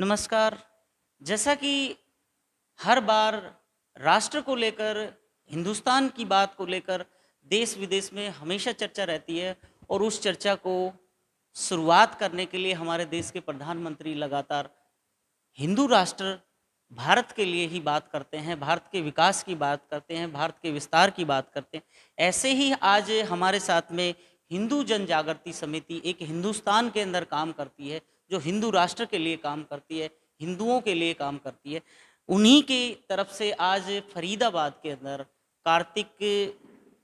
नमस्कार। जैसा कि हर बार राष्ट्र को लेकर, हिंदुस्तान की बात को लेकर देश विदेश में हमेशा चर्चा रहती है और उस चर्चा को शुरुआत करने के लिए हमारे देश के प्रधानमंत्री लगातार हिंदू राष्ट्र भारत के लिए ही बात करते हैं, भारत के विकास की बात करते हैं, भारत के विस्तार की बात करते हैं। ऐसे ही आज हमारे साथ में हिंदू जन जागृति समिति एक हिंदुस्तान के अंदर काम करती है, जो हिंदू राष्ट्र के लिए काम करती है, हिंदुओं के लिए काम करती है। उन्हीं की तरफ से आज फरीदाबाद के अंदर कार्तिक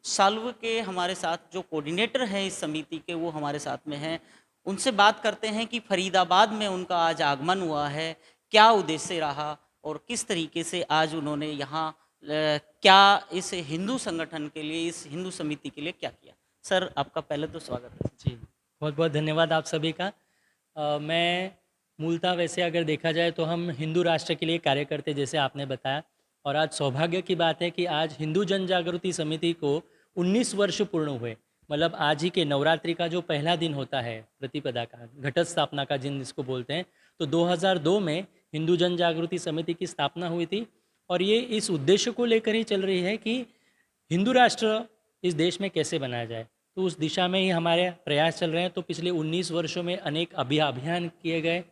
साल्व के हमारे साथ जो कोऑर्डिनेटर हैं इस समिति के, वो हमारे साथ में हैं। उनसे बात करते हैं कि फरीदाबाद में उनका आज आगमन हुआ है, क्या उद्देश्य रहा और किस तरीके से आज उन्होंने यहाँ क्या इस हिंदू संगठन के लिए, इस हिंदू समिति के लिए क्या किया। सर, आपका पहले तो स्वागत है। जी, बहुत बहुत धन्यवाद आप सभी का। मैं मूलतः वैसे अगर देखा जाए तो हम हिंदू राष्ट्र के लिए कार्य करते जैसे आपने बताया, और आज सौभाग्य की बात है कि आज हिंदू जन जागृति समिति को 19 वर्ष पूर्ण हुए। मतलब आज ही के नवरात्रि का जो पहला दिन होता है प्रतिपदा का, घट स्थापना का दिन जिसको बोलते हैं, तो 2002 में हिंदू जन जागृति समिति की स्थापना हुई थी। और ये इस उद्देश्य को लेकर ही चल रही है कि हिंदू राष्ट्र इस देश में कैसे बनाया जाए, तो उस दिशा में ही हमारे प्रयास चल रहे हैं। तो पिछले 19 वर्षों में अनेक अभियान किए गए,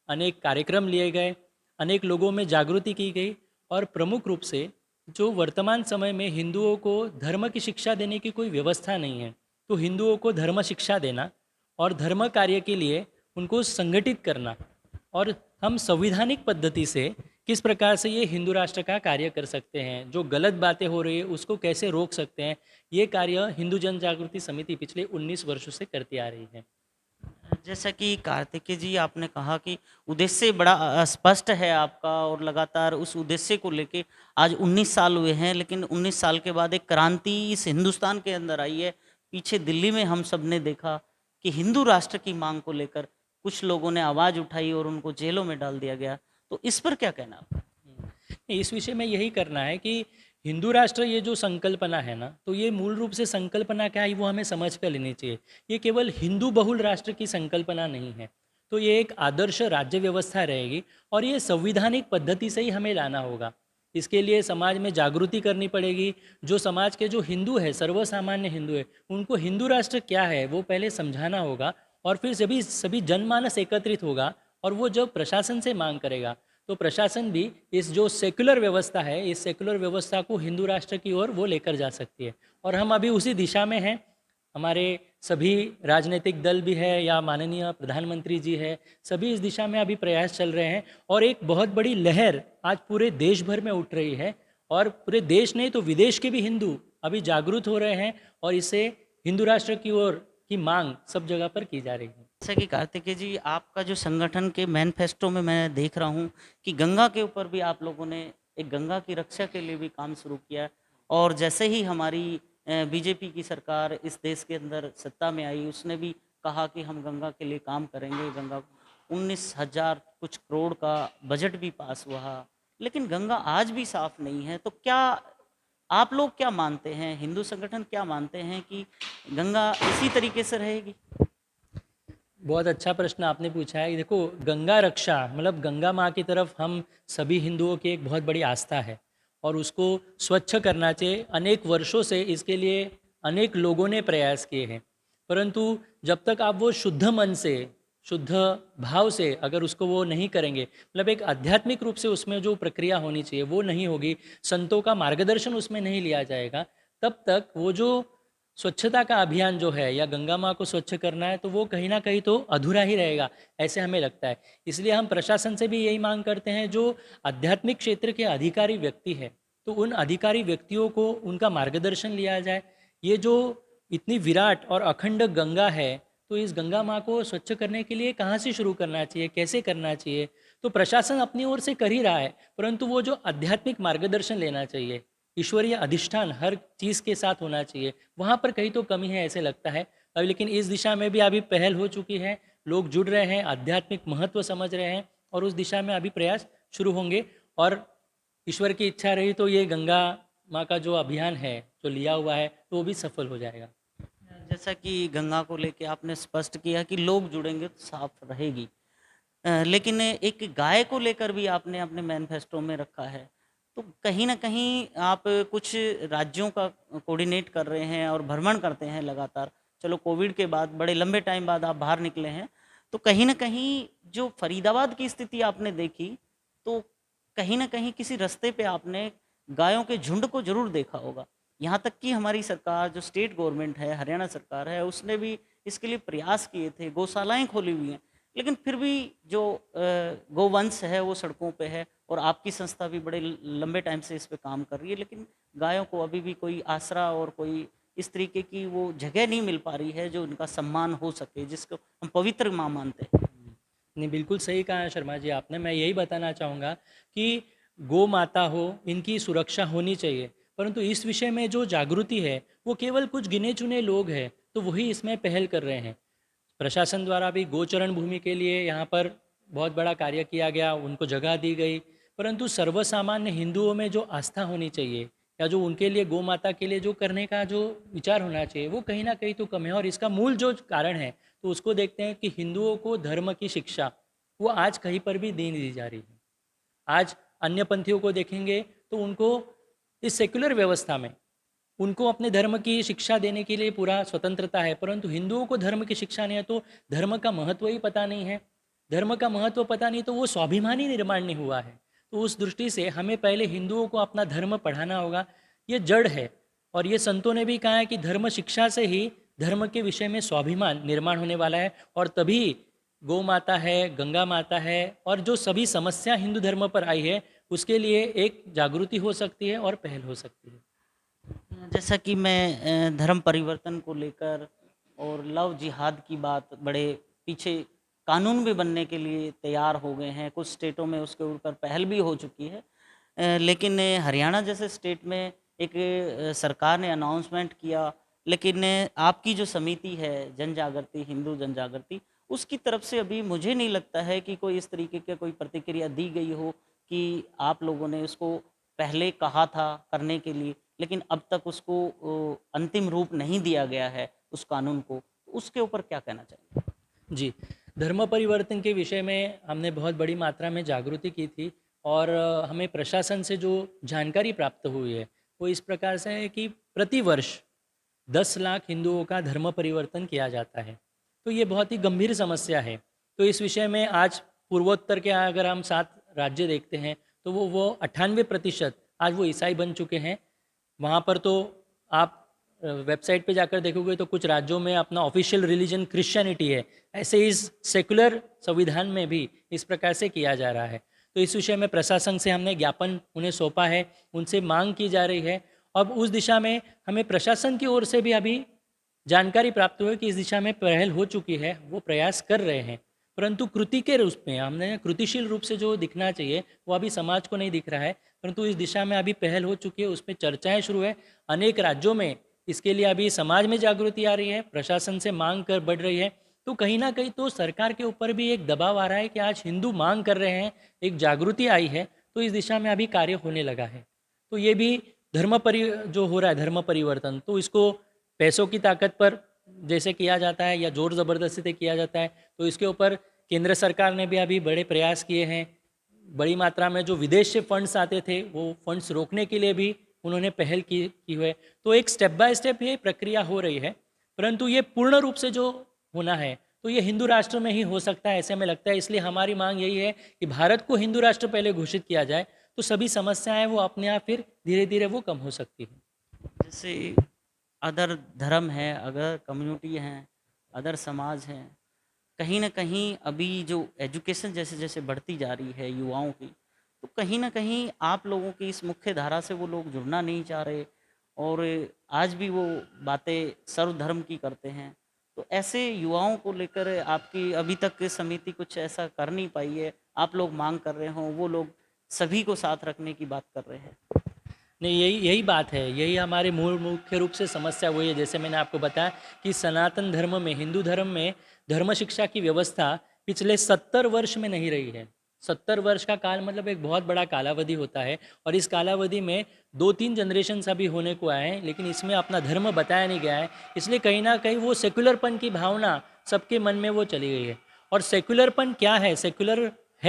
अनेक कार्यक्रम लिए गए, अनेक लोगों में जागृति की गई, और प्रमुख रूप से जो वर्तमान समय में हिंदुओं को धर्म की शिक्षा देने की कोई व्यवस्था नहीं है, तो हिंदुओं को धर्म शिक्षा देना और धर्म कार्य के लिए उनको संगठित करना, और हम संवैधानिक पद्धति से किस प्रकार से ये हिंदू राष्ट्र का कार्य कर सकते हैं, जो गलत बातें हो रही है उसको कैसे रोक सकते हैं, ये कार्य हिंदू जन जागृति समिति पिछले 19 वर्षों से करती आ रही है। जैसा कि कार्तिकेय जी आपने कहा कि उद्देश्य बड़ा स्पष्ट है आपका और लगातार उस उद्देश्य को लेके आज 19 साल हुए हैं, लेकिन 19 साल के बाद एक क्रांति इस हिंदुस्तान के अंदर आई है। पीछे दिल्ली में हम सब ने देखा कि हिंदू राष्ट्र की मांग को लेकर कुछ लोगों ने आवाज़ उठाई और उनको जेलों में डाल दिया गया। तो इस पर क्या कहना आपका? इस विषय में यही करना है कि हिंदू राष्ट्र ये जो संकल्पना है ना, तो ये मूल रूप से संकल्पना क्या है वो हमें समझ कर लेनी चाहिए। ये केवल हिंदू बहुल राष्ट्र की संकल्पना नहीं है, तो ये एक आदर्श राज्य व्यवस्था रहेगी, और ये संविधानिक पद्धति से ही हमें लाना होगा। इसके लिए समाज में जागृति करनी पड़ेगी। जो समाज के जो हिंदू है, सर्वसामान्य हिंदू है, उनको हिंदू राष्ट्र क्या है वो पहले समझाना होगा, और फिर सभी सभी जनमानस एकत्रित होगा, और वो जब प्रशासन से मांग करेगा, तो प्रशासन भी इस जो सेक्युलर व्यवस्था है, इस सेक्युलर व्यवस्था को हिंदू राष्ट्र की ओर वो लेकर जा सकती है। और हम अभी उसी दिशा में हैं। हमारे सभी राजनीतिक दल भी है, या माननीय प्रधानमंत्री जी है, सभी इस दिशा में अभी प्रयास चल रहे हैं, और एक बहुत बड़ी लहर आज पूरे देश भर में उठ रही है, और पूरे देश नहीं तो विदेश के भी हिंदू अभी जागरूक हो रहे हैं, और इससे हिंदू राष्ट्र की ओर की मांग सब जगह पर की जा रही है। जैसा कि कार्तिकेय जी, आपका जो संगठन के मैनिफेस्टो में मैं देख रहा हूँ कि गंगा के ऊपर भी आप लोगों ने एक गंगा की रक्षा के लिए भी काम शुरू किया है। और जैसे ही हमारी बीजेपी की सरकार इस देश के अंदर सत्ता में आई, उसने भी कहा कि हम गंगा के लिए काम करेंगे। गंगा 19,000 कुछ करोड़ का बजट भी पास हुआ, लेकिन गंगा आज भी साफ नहीं है। तो क्या आप लोग क्या मानते हैं, हिंदू संगठन क्या मानते हैं कि गंगा इसी तरीके से रहेगी? बहुत अच्छा प्रश्न आपने पूछा है। देखो, गंगा रक्षा मतलब गंगा माँ की तरफ हम सभी हिंदुओं की एक बहुत बड़ी आस्था है, और उसको स्वच्छ करना चाहिए। अनेक वर्षों से इसके लिए अनेक लोगों ने प्रयास किए हैं, परंतु जब तक आप वो शुद्ध मन से, शुद्ध भाव से अगर उसको वो नहीं करेंगे, मतलब एक आध्यात्मिक रूप से उसमें जो प्रक्रिया होनी चाहिए वो नहीं होगी, संतों का मार्गदर्शन उसमें नहीं लिया जाएगा, तब तक वो जो स्वच्छता का अभियान जो है, या गंगा माँ को स्वच्छ करना है, तो वो कहीं ना कहीं तो अधूरा ही रहेगा, ऐसे हमें लगता है। इसलिए हम प्रशासन से भी यही मांग करते हैं, जो आध्यात्मिक क्षेत्र के अधिकारी व्यक्ति है, तो उन अधिकारी व्यक्तियों को उनका मार्गदर्शन लिया जाए। ये जो इतनी विराट और अखंड गंगा है, तो इस गंगा माँ को स्वच्छ करने के लिए कहाँ से शुरू करना चाहिए, कैसे करना चाहिए, तो प्रशासन अपनी ओर से कर ही रहा है, परंतु वो जो आध्यात्मिक मार्गदर्शन लेना चाहिए, ईश्वरीय अधिष्ठान हर चीज़ के साथ होना चाहिए, वहाँ पर कहीं तो कमी है ऐसे लगता है। लेकिन इस दिशा में भी अभी पहल हो चुकी है, लोग जुड़ रहे हैं, आध्यात्मिक महत्व समझ रहे हैं, और उस दिशा में अभी प्रयास शुरू होंगे। और ईश्वर की इच्छा रही तो ये गंगा माँ का जो अभियान है, जो लिया हुआ है, तो वो भी सफल हो जाएगा। जैसा कि गंगा को लेके आपने स्पष्ट किया कि लोग जुड़ेंगे तो साफ रहेगी। लेकिन एक गाय को लेकर भी आपने अपने मैनिफेस्टो में रखा है। तो कहीं न कहीं आप कुछ राज्यों का कोऑर्डिनेट कर रहे हैं और भ्रमण करते हैं लगातार। चलो कोविड के बाद बड़े लंबे टाइम बाद आप बाहर निकले हैं। तो कहीं न कहीं जो फरीदाबाद की स्थिति आपने देखी, तो कहीं न कहीं किसी रास्ते पे आपने गायों के झुंड को ज़रूर देखा होगा। यहाँ तक कि हमारी सरकार जो स्टेट गवर्नमेंट है, हरियाणा सरकार है, उसने भी इसके लिए प्रयास किए थे, गौशालाएँ खोली हुई हैं। लेकिन फिर भी जो गोवंश है वो सड़कों पे है और आपकी संस्था भी बड़े लंबे टाइम से इस पे काम कर रही है, लेकिन गायों को अभी भी कोई आसरा और कोई इस तरीके की वो जगह नहीं मिल पा रही है जो उनका सम्मान हो सके, जिसको हम पवित्र माँ मानते हैं। नहीं, बिल्कुल सही कहा है शर्मा जी आपने। मैं यही बताना चाहूँगा कि गौ माता हो, इनकी सुरक्षा होनी चाहिए, परंतु इस विषय में जो जागृति है वो केवल कुछ गिने चुने लोग हैं, तो वही इसमें पहल कर रहे हैं। प्रशासन द्वारा भी गोचरण भूमि के लिए यहाँ पर बहुत बड़ा कार्य किया गया, उनको जगह दी गई, परंतु सर्वसामान्य हिंदुओं में जो आस्था होनी चाहिए या जो उनके लिए गौ माता के लिए जो करने का जो विचार होना चाहिए, वो कहीं ना कहीं तो कम है। और इसका मूल जो कारण है, तो उसको देखते हैं कि हिंदुओं को धर्म की शिक्षा वो आज कहीं पर भी नहीं दी जा रही है। आज अन्य पंथियों को देखेंगे तो उनको इस सेक्युलर व्यवस्था में उनको अपने धर्म की शिक्षा देने के लिए पूरा स्वतंत्रता है, परंतु हिंदुओं को धर्म की शिक्षा नहीं है, तो धर्म का महत्व ही पता नहीं है। धर्म का महत्व पता नहीं तो वो स्वाभिमानी निर्माण नहीं हुआ है। तो उस दृष्टि से हमें पहले हिंदुओं को अपना धर्म पढ़ाना होगा, ये जड़ है। और ये संतों ने भी कहा है कि धर्म शिक्षा से ही धर्म के विषय में स्वाभिमान निर्माण होने वाला है, और तभी गौ माता है, गंगा माता है, और जो सभी समस्या हिंदू धर्म पर आई है उसके लिए एक जागृति हो सकती है और पहल हो सकती है। जैसा कि मैं धर्म परिवर्तन को लेकर और लव जिहाद की बात बड़े पीछे कानून भी बनने के लिए तैयार हो गए हैं, कुछ स्टेटों में उसके ऊपर पहल भी हो चुकी है। लेकिन हरियाणा जैसे स्टेट में एक सरकार ने अनाउंसमेंट किया, लेकिन आपकी जो समिति है जन जागृति, हिंदू जन जागृति, उसकी तरफ से अभी मुझे नहीं लगता है कि कोई इस तरीके की कोई प्रतिक्रिया दी गई हो कि आप लोगों ने उसको पहले कहा था करने के लिए, लेकिन अब तक उसको अंतिम रूप नहीं दिया गया है उस कानून को। उसके ऊपर क्या कहना चाहिए? जी, धर्म परिवर्तन के विषय में हमने बहुत बड़ी मात्रा में जागृति की थी, और हमें प्रशासन से जो जानकारी प्राप्त हुई है वो इस प्रकार से है कि प्रतिवर्ष 10 लाख हिंदुओं का धर्म परिवर्तन किया जाता है। तो ये बहुत ही गंभीर समस्या है। तो इस विषय में आज पूर्वोत्तर के अगर हम 7 राज्य देखते हैं तो वो 98% आज वो ईसाई बन चुके हैं। वहाँ पर तो आप वेबसाइट पे जाकर देखोगे तो कुछ राज्यों में अपना ऑफिशियल रिलीजन क्रिश्चियनिटी है। ऐसे इस सेकुलर संविधान में भी इस प्रकार से किया जा रहा है। तो इस विषय में प्रशासन से हमने ज्ञापन उन्हें सौंपा है, उनसे मांग की जा रही है। अब उस दिशा में हमें प्रशासन की ओर से भी अभी जानकारी प्राप्त हुई कि इस दिशा में पहल हो चुकी है, वो प्रयास कर रहे हैं, परंतु कृति के रूप में हमने कृतिशील रूप से जो दिखना चाहिए वो अभी समाज को नहीं दिख रहा है। परंतु इस दिशा में अभी पहल हो चुकी है, उसमें चर्चाएं शुरू है। अनेक राज्यों में इसके लिए अभी समाज में जागृति आ रही है, प्रशासन से मांग कर बढ़ रही है। तो कहीं ना कहीं तो सरकार के ऊपर भी एक दबाव आ रहा है कि आज हिंदू मांग कर रहे हैं, एक जागृति आई है, तो इस दिशा में अभी कार्य होने लगा है। तो ये भी जो हो रहा है धर्म परिवर्तन, तो इसको पैसों की ताकत पर जैसे किया जाता है या जोर ज़बरदस्ती से किया जाता है, तो इसके ऊपर केंद्र सरकार ने भी अभी बड़े प्रयास किए हैं। बड़ी मात्रा में जो विदेश से फंड्स आते थे वो फंड्स रोकने के लिए भी उन्होंने पहल की हुई है। तो एक स्टेप बाय स्टेप ये प्रक्रिया हो रही है, परंतु ये पूर्ण रूप से जो होना है तो ये हिंदू राष्ट्र में ही हो सकता है, ऐसे हमें लगता है। इसलिए हमारी मांग यही है कि भारत को हिंदू राष्ट्र पहले घोषित किया जाए, तो सभी समस्याएं वो अपने आप फिर धीरे धीरे वो कम हो सकती है। जैसे अदर धर्म है, अगर कम्युनिटी हैं, अदर समाज हैं, कहीं न कहीं अभी जो एजुकेशन जैसे-जैसे बढ़ती जा रही है युवाओं की, तो कहीं न कहीं आप लोगों की इस मुख्य धारा से वो लोग जुड़ना नहीं चाह रहे और आज भी वो बातें सर्वधर्म की करते हैं। तो ऐसे युवाओं को लेकर आपकी अभी तक समिति कुछ ऐसा कर नहीं पाई है, आप लोग माँग कर रहे हों, वो लोग सभी को साथ रखने की बात कर रहे हैं। नहीं, यही यही बात है, यही हमारे मूल मुख्य रूप से समस्या वही है। जैसे मैंने आपको बताया कि सनातन धर्म में, हिंदू धर्म में धर्म शिक्षा की व्यवस्था पिछले 70 वर्ष में नहीं रही है। 70 वर्ष का काल मतलब एक बहुत बड़ा कालावधि होता है, और इस कालावधि में 2-3 जनरेशन्स अभी होने को आए हैं, लेकिन इसमें अपना धर्म बताया नहीं गया है। इसलिए कहीं न कहीं वो सेकुलरपन की भावना सबके मन में वो चली गई है। और सेक्युलरपन क्या है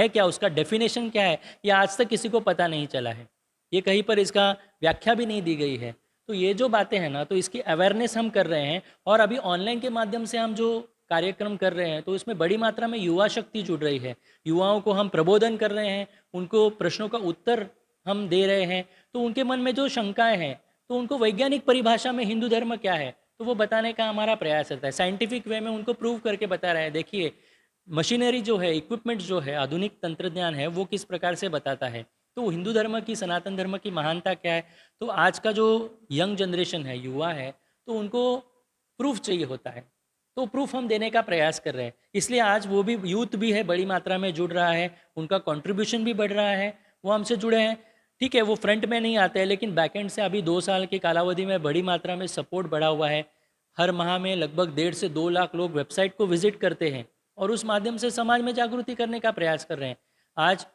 क्या, उसका डेफिनेशन क्या है, ये आज तक किसी को पता नहीं चला है। ये कहीं पर इसका व्याख्या भी नहीं दी गई है। तो ये जो बातें हैं ना, तो इसकी अवेयरनेस हम कर रहे हैं, और अभी ऑनलाइन के माध्यम से हम जो कार्यक्रम कर रहे हैं, तो इसमें बड़ी मात्रा में युवा शक्ति जुड़ रही है। युवाओं को हम प्रबोधन कर रहे हैं, उनको प्रश्नों का उत्तर हम दे रहे हैं। तो उनके मन में जो शंकाएं हैं, तो उनको वैज्ञानिक परिभाषा में हिंदू धर्म क्या है, तो वो बताने का हमारा प्रयास रहता है। साइंटिफिक वे में उनको प्रूव करके बता रहे हैं, देखिए मशीनरी जो है, इक्विपमेंट जो है, आधुनिक तंत्रज्ञान है, वो किस प्रकार से बताता है। तो हिंदू धर्म की, सनातन धर्म की महानता क्या है। तो आज का जो यंग जनरेशन है, युवा है, तो उनको प्रूफ चाहिए होता है। तो प्रूफ हम देने का प्रयास कर रहे हैं। इसलिए आज वो भी यूथ भी है, बड़ी मात्रा में जुड़ रहा है, उनका कंट्रीब्यूशन भी बढ़ रहा है, वो हमसे जुड़े हैं। ठीक है, वो फ्रंट में नहीं आते हैं, लेकिन बैकएंड से अभी 2 साल की कालावधि में बड़ी मात्रा में सपोर्ट बढ़ा हुआ है। हर माह में लगभग 1.5 से 2 लाख लोग वेबसाइट को विजिट करते हैं, और उस माध्यम से समाज में जागृति करने का प्रयास कर रहे हैं। आज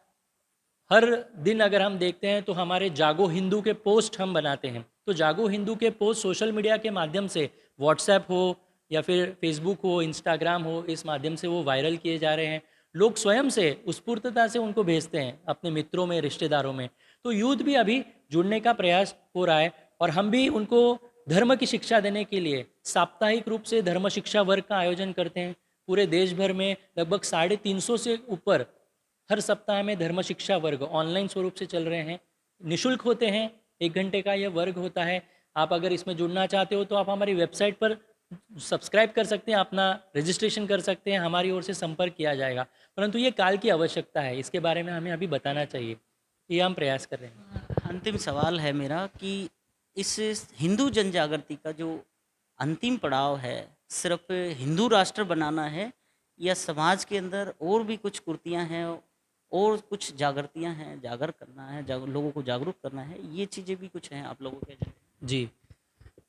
हर दिन अगर हम देखते हैं, तो हमारे जागो हिंदू के पोस्ट हम बनाते हैं। तो जागो हिंदू के पोस्ट सोशल मीडिया के माध्यम से, व्हाट्सएप हो या फिर फेसबुक हो, इंस्टाग्राम हो, इस माध्यम से वो वायरल किए जा रहे हैं। लोग स्वयं से उत्स्फूर्तता से उनको भेजते हैं अपने मित्रों में, रिश्तेदारों में। तो यूथ भी अभी जुड़ने का प्रयास हो रहा है, और हम भी उनको धर्म की शिक्षा देने के लिए साप्ताहिक रूप से धर्म शिक्षा वर्ग का आयोजन करते हैं। पूरे देश भर में लगभग 350 से ऊपर हर सप्ताह में धर्म शिक्षा वर्ग ऑनलाइन स्वरूप से चल रहे हैं। निशुल्क होते हैं, 1 घंटे का यह वर्ग होता है। आप अगर इसमें जुड़ना चाहते हो, तो आप हमारी वेबसाइट पर सब्सक्राइब कर सकते हैं, अपना रजिस्ट्रेशन कर सकते हैं, हमारी ओर से संपर्क किया जाएगा। परंतु ये काल की आवश्यकता है, इसके बारे में हमें अभी बताना चाहिए, ये हम प्रयास कर रहे हैं। अंतिम सवाल है मेरा कि इस हिंदू जन जागृति का जो अंतिम पड़ाव है, सिर्फ हिंदू राष्ट्र बनाना है, या समाज के अंदर और भी कुछ कुर्तियां हैं और कुछ जागृतियां हैं, जागर करना है, लोगों को जागरूक करना है, ये चीज़ें भी कुछ हैं आप लोगों के एजेंडे में? जी,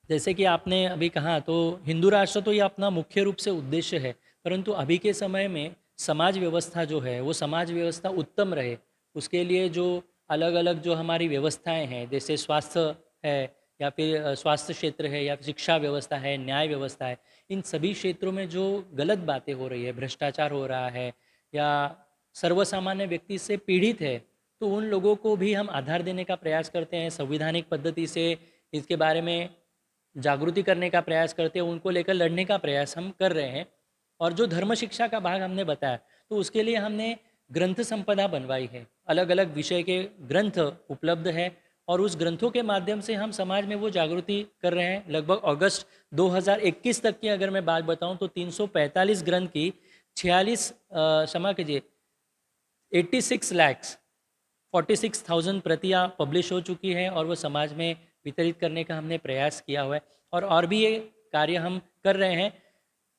जैसे कि आपने अभी कहा, तो हिंदू राष्ट्र तो ये अपना मुख्य रूप से उद्देश्य है, परंतु अभी के समय में समाज व्यवस्था जो है, वो समाज व्यवस्था उत्तम रहे, उसके लिए जो अलग अलग जो हमारी व्यवस्थाएं हैं, जैसे स्वास्थ्य है, या फिर स्वास्थ्य क्षेत्र है, या फिर शिक्षा व्यवस्था है, न्याय व्यवस्था है, इन सभी क्षेत्रों में जो गलत बातें हो रही है, भ्रष्टाचार हो रहा है, या सर्वसामान्य व्यक्ति से पीड़ित है, तो उन लोगों को भी हम आधार देने का प्रयास करते हैं। संवैधानिक पद्धति से इसके बारे में जागृति करने का प्रयास करते हैं, उनको लेकर लड़ने का प्रयास हम कर रहे हैं। और जो धर्म शिक्षा का भाग हमने बताया, तो उसके लिए हमने ग्रंथ संपदा बनवाई है, अलग अलग विषय के ग्रंथ उपलब्ध हैं, और उस ग्रंथों के माध्यम से हम समाज में वो जागृति कर रहे हैं। लगभग अगस्त 2021 तक की अगर मैं बात बताऊं, तो 345 ग्रंथ की 46 क्षमा कीजिए 86 लैक्स 46,000 प्रतियां पब्लिश हो चुकी हैं, और वो समाज में वितरित करने का हमने प्रयास किया हुआ है। और भी ये कार्य हम कर रहे हैं।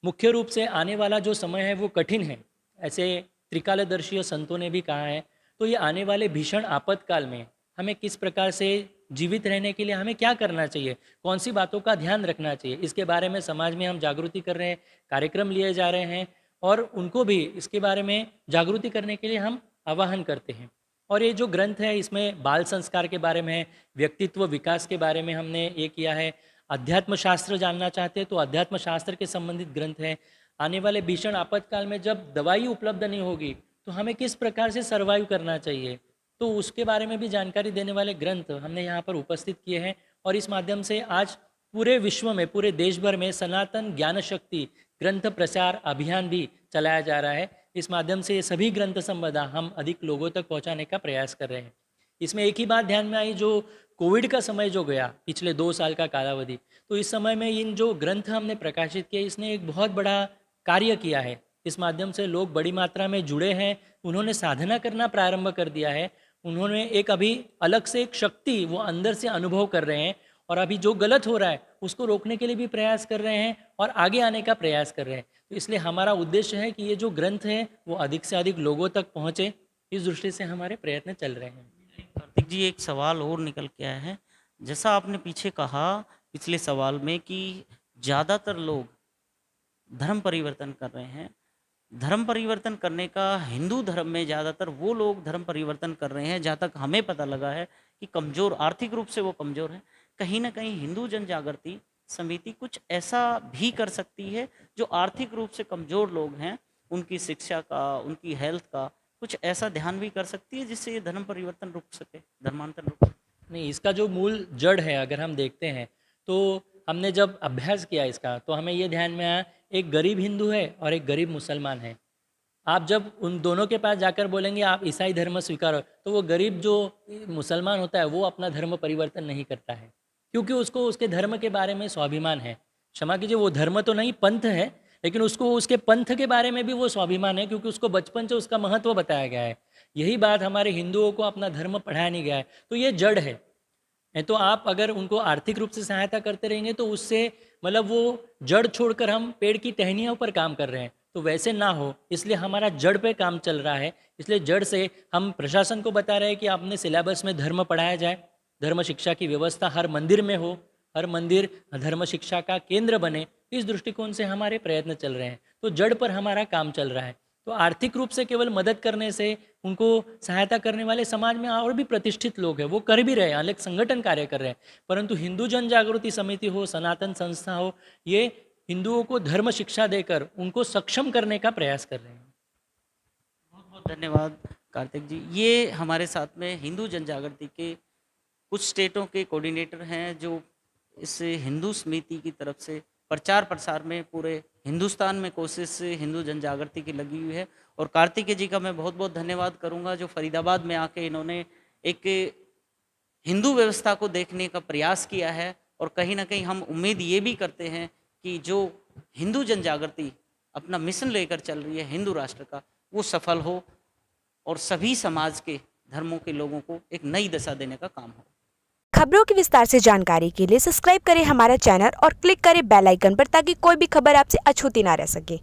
मुख्य रूप से आने वाला जो समय है वो कठिन है, ऐसे त्रिकालदर्शी संतों ने भी कहा है। तो ये आने वाले भीषण आपातकाल में हमें किस प्रकार से जीवित रहने के लिए हमें क्या करना चाहिए, कौन सी बातों का ध्यान रखना चाहिए, इसके बारे में समाज में हम जागृति कर रहे हैं, कार्यक्रम लिए जा रहे हैं, और उनको भी इसके बारे में जागृति करने के लिए हम आह्वान करते हैं। और ये जो ग्रंथ है, इसमें बाल संस्कार के बारे में, व्यक्तित्व विकास के बारे में हमने ये किया है। अध्यात्म शास्त्र जानना चाहते हैं, तो अध्यात्म शास्त्र के संबंधित ग्रंथ हैं। आने वाले भीषण आपातकाल में जब दवाई उपलब्ध नहीं होगी, तो हमें किस प्रकार से सर्वाइव करना चाहिए, तो उसके बारे में भी जानकारी देने वाले ग्रंथ हमने यहाँ पर उपस्थित किए हैं। और इस माध्यम से आज पूरे विश्व में, पूरे देश भर में सनातन ज्ञान शक्ति ग्रंथ प्रचार अभियान भी चलाया जा रहा है। इस माध्यम से ये सभी ग्रंथ संपदा हम अधिक लोगों तक पहुंचाने का प्रयास कर रहे हैं। इसमें एक ही बात ध्यान में आई, जो कोविड का समय जो गया, पिछले 2 साल का कालावधि, तो इस समय में इन जो ग्रंथ हमने प्रकाशित किए, इसने एक बहुत बड़ा कार्य किया है। इस माध्यम से लोग बड़ी मात्रा में जुड़े हैं, उन्होंने साधना करना प्रारंभ कर दिया है, उन्होंने एक अभी अलग से एक शक्ति वो अंदर से अनुभव कर रहे हैं, और अभी जो गलत हो रहा है उसको रोकने के लिए भी प्रयास कर रहे हैं, और आगे आने का प्रयास कर रहे हैं। तो इसलिए हमारा उद्देश्य है कि ये जो ग्रंथ है वो अधिक से अधिक लोगों तक पहुँचे, इस दृष्टि से हमारे प्रयत्न चल रहे हैं। कार्तिक जी, एक सवाल और निकल के आया है। जैसा आपने पीछे कहा पिछले सवाल में कि ज़्यादातर लोग धर्म परिवर्तन कर रहे हैं, धर्म परिवर्तन करने का हिंदू धर्म में ज़्यादातर वो लोग धर्म परिवर्तन कर रहे हैं, जहाँ तक हमें पता लगा है कि कमज़ोर, आर्थिक रूप से वो कमज़ोर हैं। कहीं न कहीं हिंदू जन जागृति समिति कुछ ऐसा भी कर सकती है, जो आर्थिक रूप से कमज़ोर लोग हैं उनकी शिक्षा का, उनकी हेल्थ का कुछ ऐसा ध्यान भी कर सकती है जिससे ये धर्म परिवर्तन रुक सके, धर्मांतर रुक सके? नहीं, इसका जो मूल जड़ है अगर हम देखते हैं तो हमने जब अभ्यास किया इसका तो हमें ये ध्यान में आया, एक गरीब हिंदू है और एक गरीब मुसलमान है। आप जब उन दोनों के पास जाकर बोलेंगे आप ईसाई धर्म स्वीकारो, तो वो गरीब जो मुसलमान होता है वो अपना धर्म परिवर्तन नहीं करता है, क्योंकि उसको उसके धर्म के बारे में स्वाभिमान है। क्षमा कीजिए, वो धर्म तो नहीं, पंथ है, लेकिन उसको उसके पंथ के बारे में भी वो स्वाभिमान है, क्योंकि उसको बचपन से उसका महत्व बताया गया है। यही बात हमारे हिंदुओं को अपना धर्म पढ़ाया नहीं गया है, तो ये जड़ है। तो आप अगर उनको आर्थिक रूप से सहायता करते रहेंगे तो उससे मतलब वो जड़ छोड़कर हम पेड़ की टहनियों पर काम कर रहे हैं, तो वैसे ना हो, इसलिए हमारा जड़ पे काम चल रहा है। इसलिए जड़ से हम प्रशासन को बता रहे हैं कि अपने सिलेबस में धर्म पढ़ाया जाए, धर्म शिक्षा की व्यवस्था हर मंदिर में हो, हर मंदिर धर्म शिक्षा का केंद्र बने। इस दृष्टिकोण से हमारे प्रयत्न चल रहे हैं, तो जड़ पर हमारा काम चल रहा है। तो आर्थिक रूप से केवल मदद करने से, उनको सहायता करने वाले समाज में और भी प्रतिष्ठित लोग हैं, वो कर भी रहे हैं, अलग संगठन कार्य कर रहे हैं, परंतु हिंदू जन जागृति समिति हो, सनातन संस्था हो, ये हिंदुओं को धर्म शिक्षा देकर उनको सक्षम करने का प्रयास कर रहे हैं। बहुत बहुत धन्यवाद कार्तिक जी। ये हमारे साथ में हिंदू जन जागृति के कुछ स्टेटों के कोऑर्डिनेटर हैं जो इस हिंदू समिति की तरफ से प्रचार प्रसार में पूरे हिंदुस्तान में कोशिश हिंदू जन जागृति की लगी हुई है। और कार्तिकेय जी का मैं बहुत बहुत धन्यवाद करूंगा जो फरीदाबाद में आके इन्होंने एक हिंदू व्यवस्था को देखने का प्रयास किया है। और कहीं ना कहीं हम उम्मीद ये भी करते हैं कि जो हिंदू जन जागृति अपना मिशन लेकर चल रही है हिंदू राष्ट्र का, वो सफल हो और सभी समाज के धर्मों के लोगों को एक नई दिशा देने का काम हो। खबरों की विस्तार से जानकारी के लिए सब्सक्राइब करें हमारा चैनल और क्लिक करें बेल आइकन पर ताकि कोई भी खबर आपसे अछूती ना रह सके।